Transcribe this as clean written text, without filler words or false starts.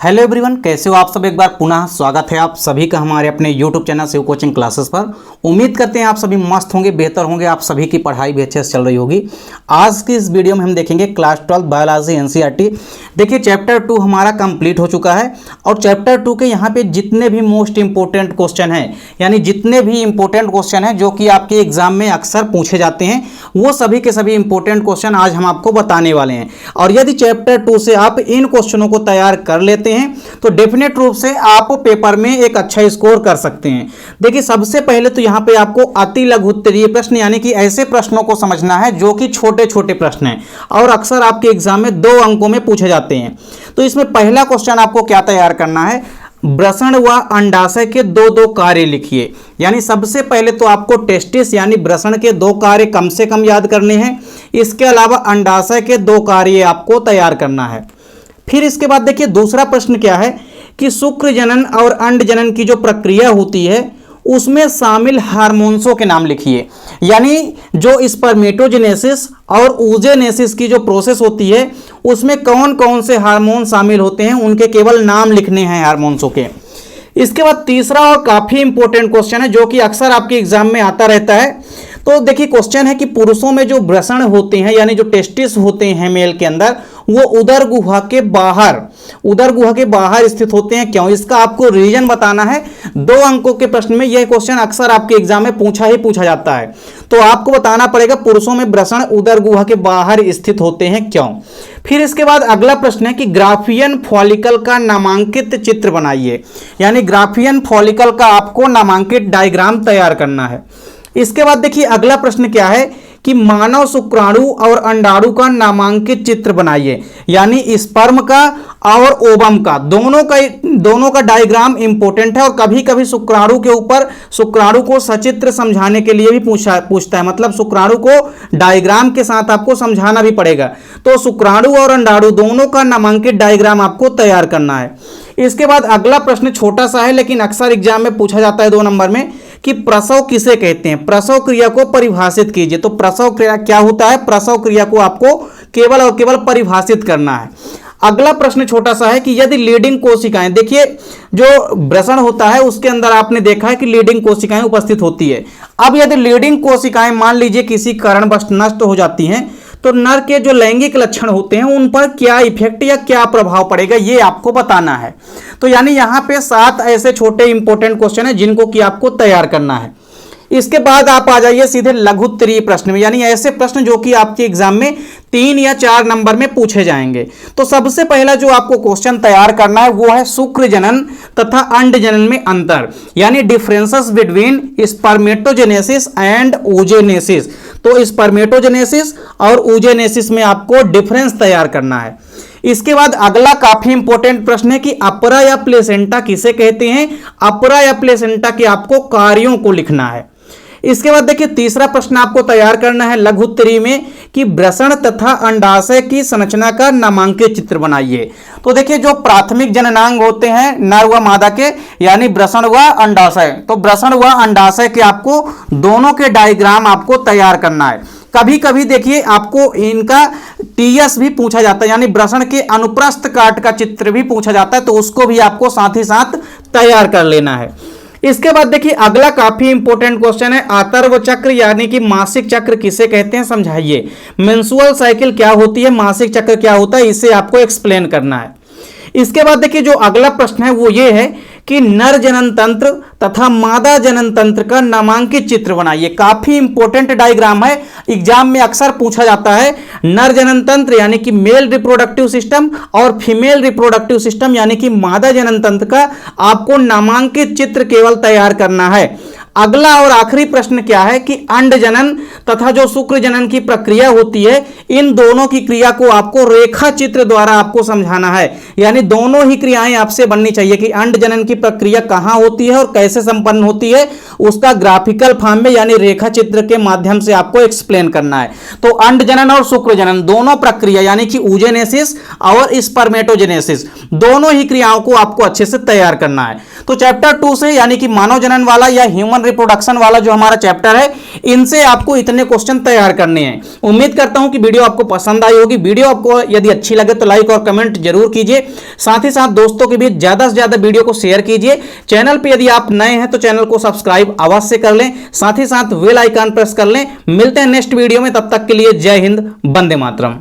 Hello everyone, कैसे हो आप सब। एक बार पुनः स्वागत है आप सभी का हमारे अपने YouTube channel Shiv coaching classes पर। उम्मीद करते हैं आप सभी मस्त होंगे, बेहतर होंगे, आप सभी की पढ़ाई भी अच्छे से चल रही होगी। आज की इस वीडियो में हम देखेंगे क्लास 12 बायोलॉजी एनसीईआरटी। देखिए चैप्टर 2 हमारा कंप्लीट हो चुका है और चैप्टर 2 के यहाँ पे जितने भी मोस्ट इंपॉर्टेंट क्वेश्चन हैं, यानी जितने भी इंपॉर्टेंट क्वेश्चन हैं जो कि आपके एग्जाम में अक्सर पूछे जाते हैं, वो सभी के सभी इंपॉर्टेंट क्वेश्चन आज हम आपको बताने वाले हैं। और यदि चैप्टर 2 से आप इन क्वेश्चनों को तैयार कर लेते हैं तो डेफिनेट रूप से आप पेपर में एक अच्छा स्कोर कर सकते हैं। देखिए सबसे पहले तो यहाँ पे आपको अति लघु उत्तरीय प्रश्न यानी कि ऐसे प्रश्नों को समझना है जो कि छोटे छोटे प्रश्न हैं और अक्सर आपके एग्जाम में 2 अंकों में पूछे जाते हैं। तो इसमें पहला क्वेश्चन आपको क्या तैयार करना है, वृषण व अंडाशय के दो कार्य लिखिए। यानी सबसे पहले तो आपको टेस्टिस यानी वृषण के 2 कार्य कम से कम याद करने हैं। इसके अलावा अंडाशय के 2 कार्य आपको तैयार करना है। फिर इसके बाद देखिए दूसरा प्रश्न क्या है कि शुक्र जनन और अंड जनन की जो प्रक्रिया होती है उसमें शामिल हार्मोन्सों के नाम लिखिए। यानी जो स्पर्मेटोजेनेसिस और oogenesis की जो प्रोसेस होती है उसमें कौन कौन से हार्मोन शामिल होते हैं, उनके केवल नाम लिखने हैं हार्मोन्सों के। इसके बाद तीसरा और काफ़ी इंपॉर्टेंट क्वेश्चन है जो कि अक्सर आपके एग्जाम में आता रहता है। तो देखिए क्वेश्चन है कि पुरुषों में जो वृषण होते हैं यानी जो टेस्टिस होते हैं मेल के अंदर, वो उदर गुहा के बाहर स्थित होते हैं, क्यों? इसका आपको रीजन बताना है। 2 अंकों के प्रश्न में यह क्वेश्चन अक्सर आपके एग्जाम में पूछा जाता है। तो आपको बताना पड़ेगा पुरुषों में वृषण उदर गुहा के बाहर स्थित होते हैं, क्यों? फिर इसके बाद अगला प्रश्न है कि ग्राफियन फॉलिकल का नामांकित चित्र बनाइए। यानी ग्राफियन फॉलिकल का आपको नामांकित डायग्राम तैयार करना है। इसके बाद देखिए अगला प्रश्न क्या है कि मानव शुक्राणु और अंडाणु का नामांकित चित्र बनाइए। यानी स्पर्म का और ओवम का दोनों का डायग्राम इंपॉर्टेंट है और कभी कभी शुक्राणु के ऊपर शुक्राणु को सचित्र समझाने के लिए भी पूछता है, मतलब शुक्राणु को डायग्राम के साथ आपको समझाना भी पड़ेगा। तो शुक्राणु और अंडाणु दोनों का नामांकित डायग्राम आपको तैयार करना है। इसके बाद अगला प्रश्न छोटा सा है लेकिन अक्सर एग्जाम में पूछा जाता है 2 नंबर में कि प्रसव किसे कहते हैं, प्रसव क्रिया को परिभाषित कीजिए। तो प्रसव क्रिया क्या होता है, प्रसव क्रिया को आपको केवल और केवल परिभाषित करना है। अगला प्रश्न छोटा सा है कि यदि लीडिंग कोशिकाएं, देखिए जो वृषण होता है उसके अंदर आपने देखा है कि लीडिंग कोशिकाएं उपस्थित होती है। अब यदि लीडिंग कोशिकाएं मान लीजिए किसी कारणवश नष्ट हो जाती हैं तो नर के जो लैंगिक लक्षण होते हैं उन पर क्या इफेक्ट या क्या प्रभाव पड़ेगा, ये आपको बताना है। तो यानी यहाँ पे 7 ऐसे छोटे इंपॉर्टेंट क्वेश्चन हैं जिनको कि आपको तैयार करना है। इसके बाद आप आ जाइए सीधे लघु उत्तरीय प्रश्न में, यानी ऐसे प्रश्न जो कि आपके एग्जाम में 3 या 4 नंबर में पूछे जाएंगे। तो सबसे पहला जो आपको क्वेश्चन तैयार करना है वो है शुक्र जनन तथा अंड जनन में अंतर, यानी differences between spermatogenesis and oogenesis। तो स्पर्मेटोजेनेसिस और oogenesis में आपको डिफरेंस तैयार करना है। इसके बाद अगला काफी इंपॉर्टेंट प्रश्न है कि अपरा या प्लेसेंटा किसे कहते हैं, अपरा या प्लेसेंटा के आपको कार्यों को लिखना है। इसके बाद देखिए तीसरा प्रश्न आपको तैयार करना है लघु उत्तरीय में कि वृषण तथा अंडाशय की संरचना का नामांकित चित्र बनाइए। तो देखिए जो प्राथमिक जननांग होते हैं नर व मादा के, यानी वृषण व अंडाशय, तो वृषण व अंडाशय के आपको दोनों के डायग्राम आपको तैयार करना है। कभी कभी देखिए आपको इनका टीएस भी पूछा जाता है, यानी वृषण के अनुप्रस्थ काट का चित्र भी पूछा जाता है, तो उसको भी आपको साथ ही साथ तैयार कर लेना है। इसके बाद देखिए अगला काफी इंपॉर्टेंट क्वेश्चन है आतर्व चक्र यानी कि मासिक चक्र किसे कहते हैं, समझाइए। मेंस्ट्रुअल साइकिल क्या होती है, मासिक चक्र क्या होता है, इसे आपको एक्सप्लेन करना है। इसके बाद देखिए जो अगला प्रश्न है वो ये है कि नर जनन तंत्र तथा मादा जनन तंत्र का नामांकित चित्र बनाइए। काफी इंपॉर्टेंट डायग्राम है, एग्जाम में अक्सर पूछा जाता है। नर जनन तंत्र यानी कि मेल रिप्रोडक्टिव सिस्टम और फीमेल रिप्रोडक्टिव सिस्टम यानी कि मादा जनन तंत्र का आपको नामांकित चित्र केवल तैयार करना है। अगला और आखिरी प्रश्न क्या है कि अंड जनन तथा जो शुक्र जनन की प्रक्रिया होती है, इन दोनों की क्रिया को आपको रेखा चित्र द्वारा आपको समझाना है। यानी दोनों ही क्रियाएं आपसे बननी चाहिए कि अंड जनन की प्रक्रिया कहां होती है और कैसे संपन्न होती है, उसका ग्राफिकल फॉर्म में यानी रेखा चित्र के माध्यम से आपको एक्सप्लेन करना है। तो अंड जनन और शुक्र जनन दोनों प्रक्रिया यानी कि oogenesis और स्पर्मेटोजेनेसिस दोनों ही क्रियाओं को आपको अच्छे से तैयार करना है। तो चैप्टर 2 से यानी कि मानव जनन वाला या ह्यूमन रिप्रोडक्शन रिप्रोडक्शन वाला जो हमारा चैप्टर है, इनसे आपको इतने क्वेश्चन तैयार करने हैं। उम्मीद करता हूं कि वीडियो आपको पसंद आई होगी। वीडियो आपको यदि अच्छी लगे तो लाइक और कमेंट जरूर कीजिए। साथ ही साथ दोस्तों के बीच ज्यादा से ज्यादा वीडियो को शेयर कीजिए। चैनल पे यदि आप नए हैं तो चैनल को सब्सक्राइब अवश्य कर लें, साथ ही साथ बेल आइकन प्रेस कर लें। मिलते हैं नेक्स्ट वीडियो में, तब तक के लिए जय हिंद, वंदे मातरम।